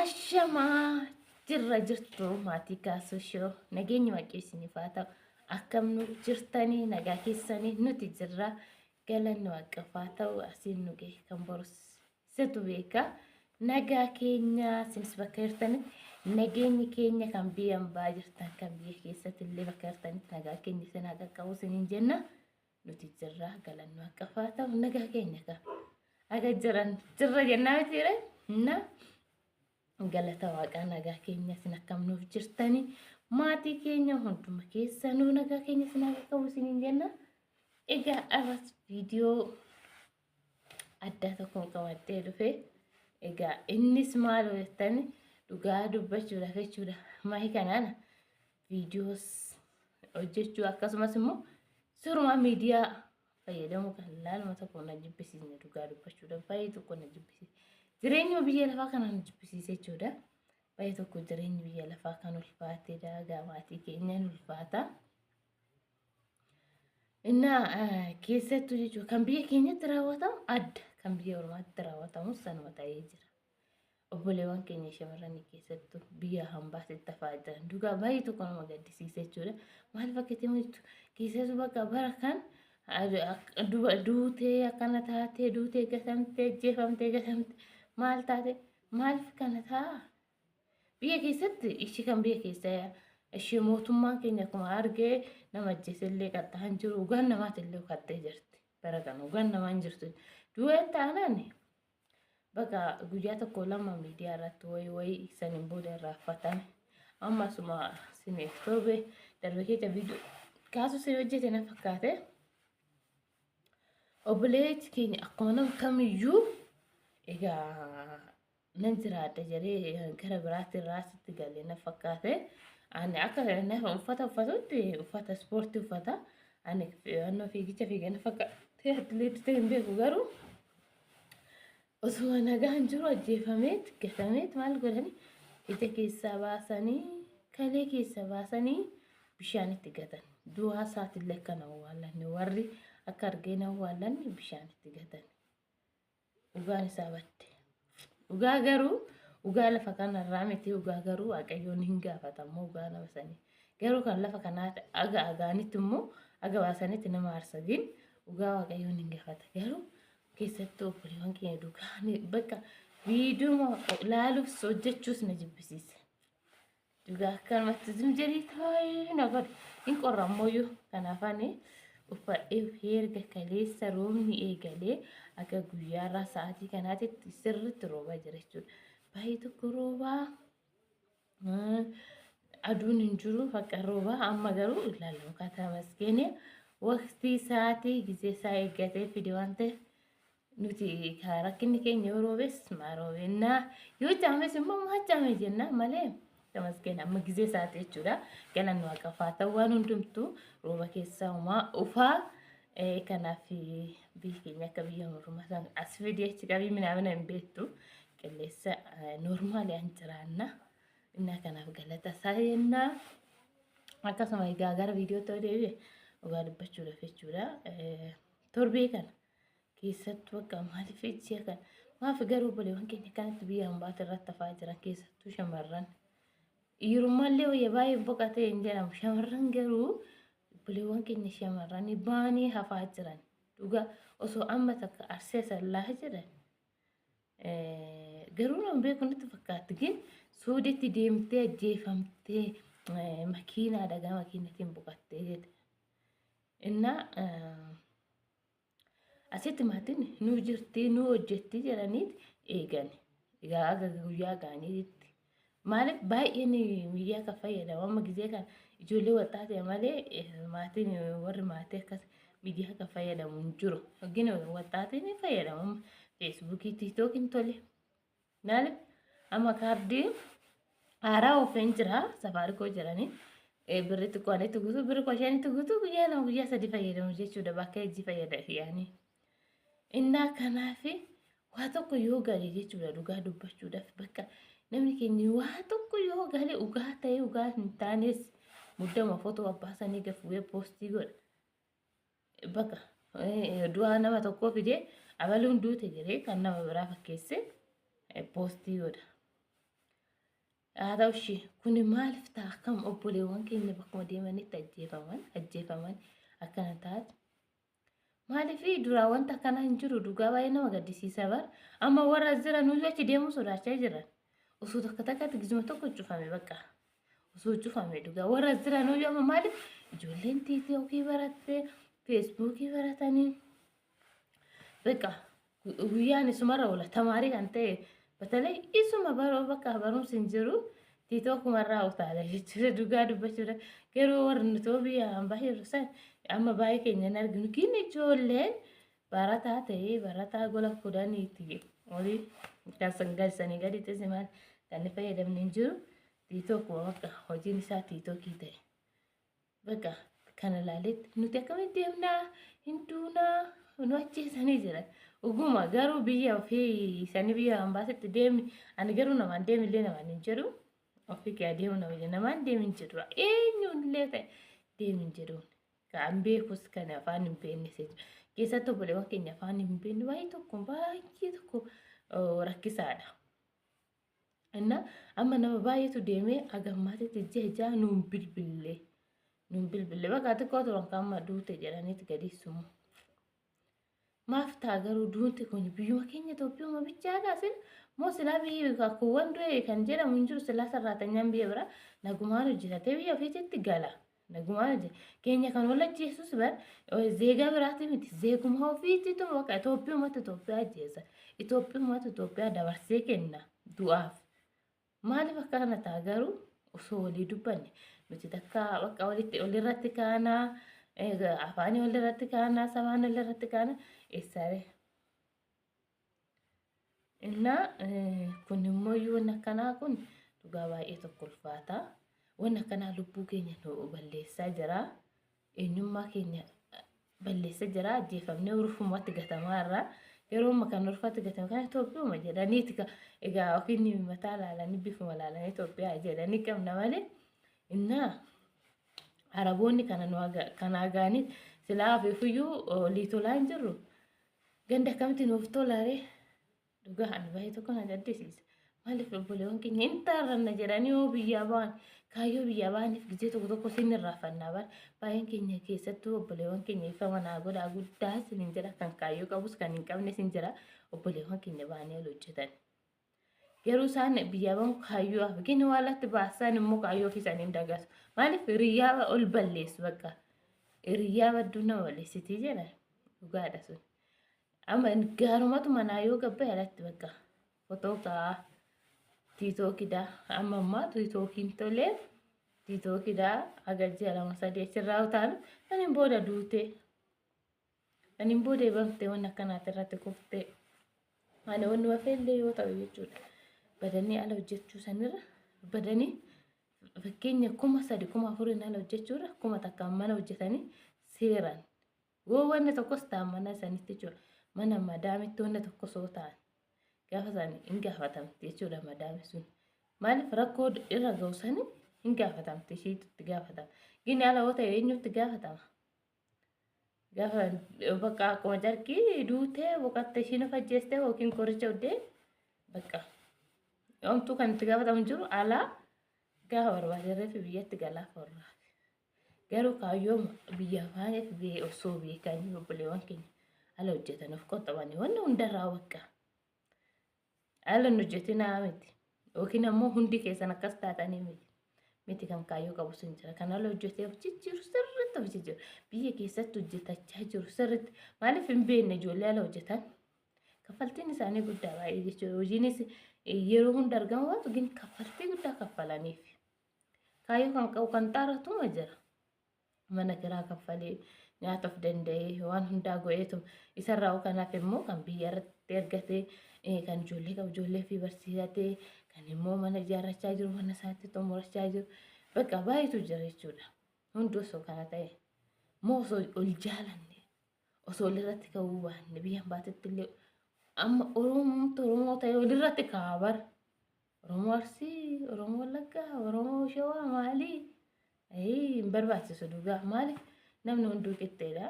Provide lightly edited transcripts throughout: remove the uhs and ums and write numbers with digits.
Ashamaa jirra jirtu maatii kaasuu shoo nageenya waaqessiniif haa ta'u akkam nu jirtanii nagaa keessanii nuti jirra galanni waaqaaf haa ta'u asiin nu ga'e kan borsitu beeka nagaa keenya sinis bakka jirtanitti nageenyi keenya kan biyya ambaa jirtan kan biyya keessatti illee bakka jirtanitti nagaa keenya isin haa qaqqabu isiniin jenna nuti jirra galanni waaqaaf haa ta'u nagaa keenya kan aga jiran jirra jennaa mitiire na galata waaqaa nagaa keenya isin akkam nuuf jirtanii maatii keenya hunduma keessanuu nagaa keenya isin haa qaqqabu isiniin jenna. Egaa arras viidiyoo addaa tokkoon qabattee dhufe egaa innis maal jettani dhugaa dubbachuudhaaf jechuudha maatii kanaan viidiyoos hojjechuu akkasumas immoo suuraa miidiyaa fayyadamuu kan ilaaluma tokko na jibbisiisne dhugaa dubbachuudhaaf baay'ee tokko na jibbisiise. Jireenya biyya lafaa kanaan jibbisiisee jechuudha. Baay'ee tokko jireenya biyya lafaa kan ulfaatee daagaa maatii keenyaan ulfaata. Innaa keessattuu jechuudha kan biyya keenyatti raawwatamu adda kan biyya ormaatti raawwatamu sanuma ta'ee jira. Obboleewwan keenya shamarranii keessattuu biyya hambaasitti hafaa jiran dhugaa baay'ee tokko nama gaddisiisa jechuudha. Maal fakkeetti mul'atu keessattuu bakka bara kan duutee akkana taatee duutee gatamtee jeefamtee gatamtee. Maal taate maaliif kana ta'a biyya keessatti ishii kan biyya keessa ishii mootummaan keenya akkuma argee nama ajjeesellee qaxxaan jiru ugaan namaatillee qaxxee jirti bara kana ugaan namaan jirtu du'een taanaan bakka guyyaa tokko lama miidiyaa irratti wayii saniin booda irraa uffatame ammasuma sineef torbe darbe keessa viidiyoo kaasu si hojjete na fakkaate obboleetti keenya akkuma nama kamiyyuu egaa nan jiraadha jedhee gara biraatti irraa sitti galee na fakkaate ani akka nama uffatutti uffata ispoortii uffata ani annoo fiigicha fiigan fakkaate atileetota hin beeku garuu osoo nagaan jiru ajjeefameet gatameet maal godhani ija keessaa baasanii kalee keessaa baasanii bishaanitti gatan du'aa isaatiillee kan awwaalanne warri akka argeen awwaalanne bishaanitti gatan. Ugaan isaa badde. Ugaa garuu ugaa lafa kanarraa miti ugaa garuu waaqayyoon hin gaafatamu ugaa nama sanii. Garuu kan lafa kanaatti agaanitti immoo aga baasanitti nama arsagin ugaa waaqayyoon hin gaafata. Garuu keessattuu obboleewwan keenya dhugaa bakka viidiyoo ilaaluuf hojjechuus na jibbisiise. Dhugaa akkanumatti jedhii taa'ee na godhe hin qorramooyyuu kanaafanii uffadhee erga kaleessa roobni eegalee akka guyyaarraa sa'aatii kanaatitti sirriitti roobaa jira jechuudha. Baay'ee tokko roobaa aduun hin jiru bakka roobaa amma garuu ilaalamu kataa maskeene waqtii sa'aatii gisee isaa eeggatee fide waan ta'eef nuti rakkinni keenya yoo roobees maa roobennaa yoo caames immoo maa caame jenna malee. Tamasken amma gisee isaati jechuudha. Galanni waaqaaf haa ta'u waan hundumtuu rooba keessaa uumaa ufaa kanaaf biyyi keenya akka biyya mormaa san as fidee achi qabii minaamina hin beektu qilleessa noormaalii an jiraanna innaa kanaaf galata isaa jennaa akkasuma egaa gara viidiyoo ta'uu deebi'e dhugaa dubbachuudhaaf jechuudha. Torbee kana keessattuu akka maaliif ijjii kana maaf garuu obboleewwan keenya kanatti biyya hambaata irratti hafaa jiran keessattuu shamarran. Yerummallee wayya baay'ee boqotee hin jedhamu shamarran garuu obboleewwan keenya shamarranii baanii hafaa jiran dhugaa osoo amma takka arsee sallaa jiran garuu nama beeku nutti fakkaatti gin suuditti deemtee ajjeefamtee makiinaa dhagaa makiinatiin boqottee jedhe innaa asitti maatiin nu jirtii nu hojjettii jedhaniit eegan egaa aga guyyaa gaaniitti. Maaliif baay'een miidiyaa kan fayyadamu amma gisee kan ijoollee waxxaatee malee maatiin warri maatii akkas miidiyaa kan fayyadamu hin jiru. Yookiin waxxaatiin ni fayyadamu feesbuukii tiiktookiin tole. Maaliif amma kaardii haaraa oofeen jira safaarikoo jedhanii birritti qo'anitti guutuu birri qo'ashanitti guutuu guyyaa lama guyyaa sadii fayyadamu jechuudha bakka ijji fayyada yaani. Innaa kanaaf waa tokko yoo galee jechuudha dhugaa dubbachuudhaaf bakka. Namni keenya waa tokko yoo galee ugaa ta'ee ugaa hin taanes muddama footoo abbaasanii gafuudhee poostii godha. Bakka du'a nama tokkoo fidee abaluun duute jedhee kan nama biraa fakkeesse poostii godha. haa ta'u ishee kun maaliif ta'a akkam obboleewwan keenya bakkuma deemanitti ajjeefaman akkana taate. Maaliif duraa wanta akkana hin jiru dhugaa baay'ee nama gaddisiisa bar amma warra jiran nuyi achi deemuu sodaachaa jiran osoo takka takkatti gizuma tokko cufame bakka osoo cufame dhugaa warra jiran nuyi amma maaliif ijoolleen tiiktookii barattee feesbuukii baratanii በቃ ጉያን ሱመራ ወላ ተማሪ አንተ በተለይ ኢሱማ ባሮ በቃ ባሮም ሲንጀሩ ቲክቶክ መራው ታለ ዱጋ ዱበችረ ገሮ ወርንቶ ቢያ አምባይ ሩሰን አማ ባይ ከኛ ነርግኑ ግን ጆለን ባራታ ጎላ ኩዳኒ ቲ ኦሊ ካሰንጋል ሰኒ ገዲ ተሰማል kan fayyadamne hin jiru ቲክቶክ በቃ hojiin isaa ቲክቶክ ta'e በቃ kana laaletti nuti akkamitti deemnaa hinduunaa nu ajjeesanii jiran uguma garuu biyya ofii sani biyya ambaasetti deemi ani garuu namaan deemillee namaan hin jedhu ofii kee adeemu namaan deemin jedhu eenyullee ta'e deemin jedhuun kan beekus kan afaan hin beekne keessatti obboleewwan keenya afaan hin beekne baay'ee tokko rakkisaadha. Inna amma nama baay'eetu deemee agammaatitti jecha nuun bilbilee bakka xiqqoo turan kan amma duute jedhaniiti gadiisumu. Maaf ta'a garuu duunti kun biyyuma keenya Itoophiyaa bichaadha sin moo silaa biyyi kakkuuwwan du'e kan jedhamu hin jiru silaa sarraatanyaan biyya bira nagumaan hojjetatee biyya ofiitti gala nagumaan hojjeta keenya kan wallajjeessus bar zeegaa biraati miti zeeguma ofiitti bakka Itoophiyaa ajjeesa Itoophiyaa dabarsee kenna du'aaf maaliif akka kana ta'a garuu osoo walii dubbanne nuti takka bakka walirratti kaanaa afaan walirratti kaanaa sabaan walirratti kaanaa eessare inna kun immoo wanna akkanaa kun dhugaa baay'ee tokko ulfaata wanna akkanaa lubbuu keenya nu balleessaa jira eenyummaa keenya balleessaa jira ajjeefamnee urfumatti gatamaa irraa yeroo makan urfatti gatame kan Itoophiyaa jedhaniiti egaa ofiin mataa laalanii bifuma laalanii Itoophiyaa jedhanii qabna malee inna Araboonni kana gaanii silaa beekuyyuu liitolaan jirru ganda kamti nuuf tolaare dhugaa ani baay'ee tokko na gaddisiisa maaliif obboleewwan keenya hin taarranna jedhanii yoo biyyaa ba'an kaayyoo biyyaa ba'aniif gizee tokko sin irraafannaa baay'een keenya keessattuu obboleewwan keenya ifa manaa godhaa guddaa sin hin jira kan kaayyoo qabus kan hin qabne sin jira obboleewwan keenya ba'anii ol hojjetan yeroo isaan biyyaa ba'an kaayyoo afgin waalatti baasan immoo kaayyoo ofii isaanii hin dagasu maaliif hiriyyaa ol balleessu bakka hiriyyaa badduu nama balleessitii jedhan dhugaadha sun. Amma gaarumatu manaa yoo gabba yaalatti bakka fotoo kaa tiiktookidha amma tiiktookiin tolee tiiktookidha agarjee lama sadii achirraa utaalu kan booda duutee kan booda eebamtee waan akkanaati irratti kuftee ani wanni wafeellee yoo ta'u jechuudha badanii ala hojjechuu sanirra badanii fakkeenya 3,000 4,000 ala hojjechuurra 1,000 mana hojjetanii seeran woo wanni tokkos ta'an mana sanitti jechuudha. Mana madaamitti wanna tokko soo ta'an gaafa isaanii hin gaafatamte jechuudha madaami sun maaliif rakkoo irra ga'u sanii hin gaafatamte isheetti gaafatama gini ala yoo ta'e eenyutti gaafatama gaafa bakka akkuma jarkii duutee boqatte ishiin of ajjeestee yookiin qoricha uddee bakka yoomtuu kan itti gaafatamu jiru alaa gaafa barbaadarree fi biyyatti galaaf warraa garuu kaayyoo biyya afaaniif osoo beekanii obboleewwan keenya ala hojjetan of qoxxabanii wanna hundarraa bakka ala hojjetinaa miti yookiin ammoo hundi keessan akkas taatanii miti kan kaayyoo qabu sun jira kan ala hojjetee of jijjiiru sirriitti of jijjiiru biyya keessatti hojjetachaa jiru sirriitti maaliif hin beekne ijoollee ala hojjetan kaffaltiin isaanii guddaa baay'ee jechuudha hojiinis yeroo hunda argamu waatu gin kaffaltii guddaa kaffalaniif kaayyoo kan qabu kan xaaratuma jira mana kiraa kaffalee nyaata of danda'ee waan hundaa godheetu isarraa kanaaf immoo kan biyya irratti ergatee kan ijoollee qabu ijoollee fi barsiisatee kan immoo mana ijaarrachaa jiru mana isaatti xumurachaa jiru bakka baay'eetu jira jechuudha hundi osoo kana ta'e moo osoo ol jaalanne osoo walirratti ka'uu baanne biyyan baatetti illee amma oromoo ta'e walirratti kaabar oromoo arsii oromoo wallaggaa oromoo shawaa maalii hin barbaachisu dhugaa maaliif namni hunduu qixxeedha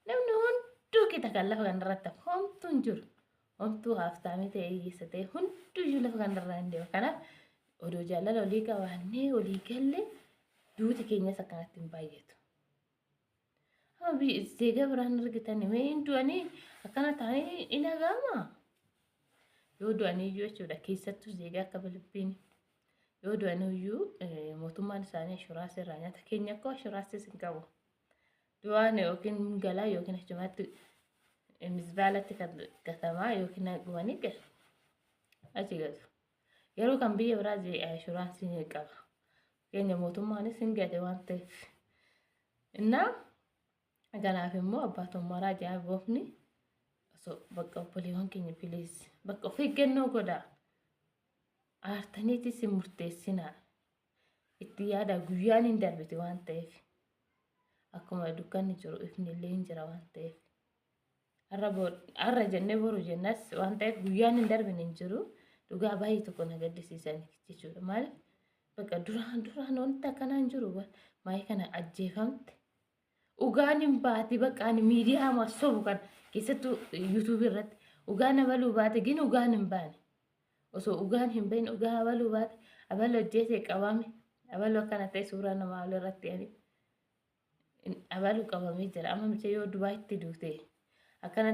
namni hunduu qixa kan lafa kanarratti homtuu hin jiru homtuu haaftaamii ta'e hiyyeessa ta'e hunduyyuu lafa kanarraa hin deema kanaaf odoo jaalala olii qabaannee olii galle duuti keenyas akkanatti hin baay'atu. Zeegaa biraan argitanii mee hin du'anii akkana ta'anii hin dhaga'amaa? Yoo du'anii iyyuu jechuudha keessattuu zeegaa akka Filiippiin yoo du'anii iyyuu mootummaan isaanii ashuraasii irraa nyaata keenya akka ashuraasiis hin qabu. Du'aan yookiin galaa yookiin achumatti misbaalatti gatamaa yookiin dhumanii achi gatu. Yeroo kan biyya biraa ashuraansii ni qaba. Keenya mootummaanis hin gate waan ta'eef. Innaa kanaaf immoo abbaatummaa raajaa boofni bakka obboleewwan keenya bilees bakka of eeggannoo godhaa. Aartaniitis hin murteessinaa. Itti yaada guyyaan hin darbite waan ta'eef. Akkuma dukkanni jiru ifni illee hin jira waan ta'eef. Har'a jennee boru jennas waan ta'eef guyyaan hin darbine hin jiru. Dhugaa baay'ee tokko na gaddisiisan jechuudha. Maaliif bakka duraan wanta akkanaa hin jiru maayii kana ajjeefamte. Ugaan hin baati bakka ani miidiyaa masobu kan keessattuu yuutuubii irratti ugaan abaluu baate gin ugaan hin baane. Osoo ugaan hin bahin ugaa abaluu baate abaluu hojjetee qabame abaluu akkana ta'e suuraa namaa walirratti abaluu qabamee jira. Amma micayyoo Dubaayitti duute. Akkana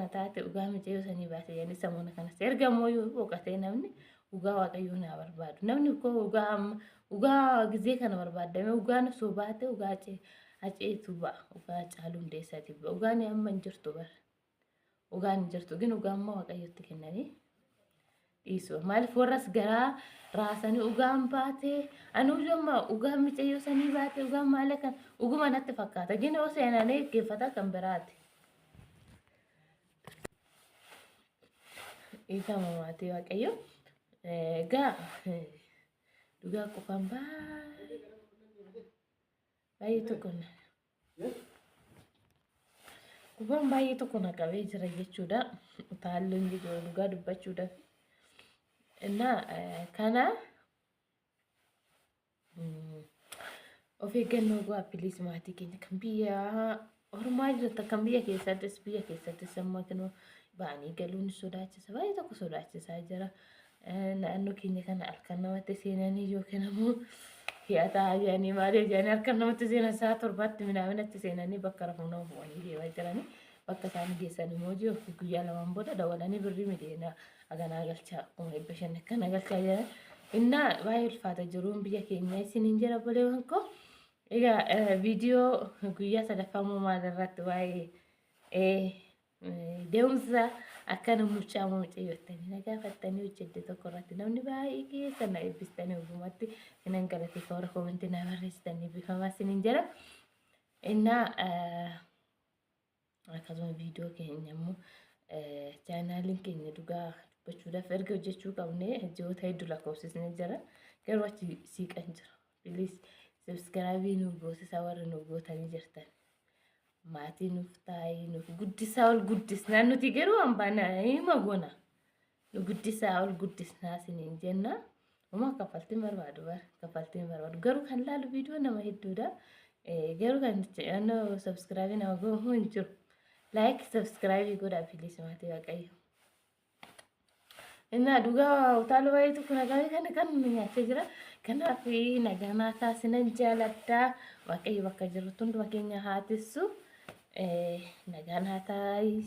taate ugaa micayyoo sanii baate jedhanii sammuna kanas erga mooyyuu boqotee namni ugaa waaqayyoo naa barbaadu. Namni koo ugaa gizee kana barbaadame ugaan osoo baate ugaa aceetu ba'a. Ugaa caaluu hundeessaati ba'a. Ugaan amma hin jirtu bara. Ugaan hin jirtu gin ugaa amma waaqayyotti kennanii dhiisu. Maaliif warras garaa raasanii ugaan baate anu amma ugaa micayyoo sanii baate ugaan maal kan uguma natti fakkaata. Gin oo seenanii geeffata kan biraati. Ifama maatii waaqayyo egaa dhugaa qofaan baay'ee tokko na qabee jira jechuudha. Utaalloon jiru dhugaa dubbachuudhaaf. Innaa kana of eeggannoo go'a piliis maatii keenya kan biyya ormaa jirtu kan biyya keessattis amma kanoo ba'anii galuun sodaachisa. Baay'ee tokko sodaachisaa jira. Naannoo keenya kana halkan namatti seenanii yookiin ammoo hi'ataa jedhanii maal jedhanii halkan namatti seenan sa'a torbaatti minaaminatti seenanii bakka rafuuna ofuudhanii deemaa jiranii bakka isaan geessan immoo jiru guyyaa lamaan booda dawalanii birrii miidhagina haganaa galchaa akkuma 500 akkana galchaa jiran. Innaa baay'ee ulfaata jiruun biyya keenya isiniin jira boleewwan koo. Egaa viidiyoo guyyaa sadaffammoo maalirratti waa'ee deemsa akkana mucaa mucayyottanii nagaafattanii hojjette tokko irratti namni baay'ee keessan na eebbistanii ogumatti sinan galateeffa warra koomentii na barreessitanii bifamaa isiniin jira. Innaa akkasuma viidiyoo keenya immoo chaanaaliin keenya dhugaa dubbachuudhaaf erga hojjechuu qabne ji'oota hedduu lakkoofsisnee jira. Garuu achi siiqan jira. Piliis sabskraabii nu goosisaa warra nu gootanii jirtan. Maatii nuuf taa'ee nuuf guddisaa ol guddisnaa nuti garuu hambaan hima goona. Nu guddisaa ol guddisnaa isiniin jenna. Uma kaffaltiin barbaadu garuu kan laalu viidiyoo nama hedduudha. Garuu kan channel subscribe nama godhu hin jiru. Like subscribe godhaa piliis maatii waaqayyo. Innaa dhugaa utaaluu baay'ee tokko nagaa kan nyaachaa jira. Kanaaf nagaa taasisan jaaladhaa. Waaqayyo bakka jirtu hunduma keenya haa tissu. Nagaan haa taa'ii.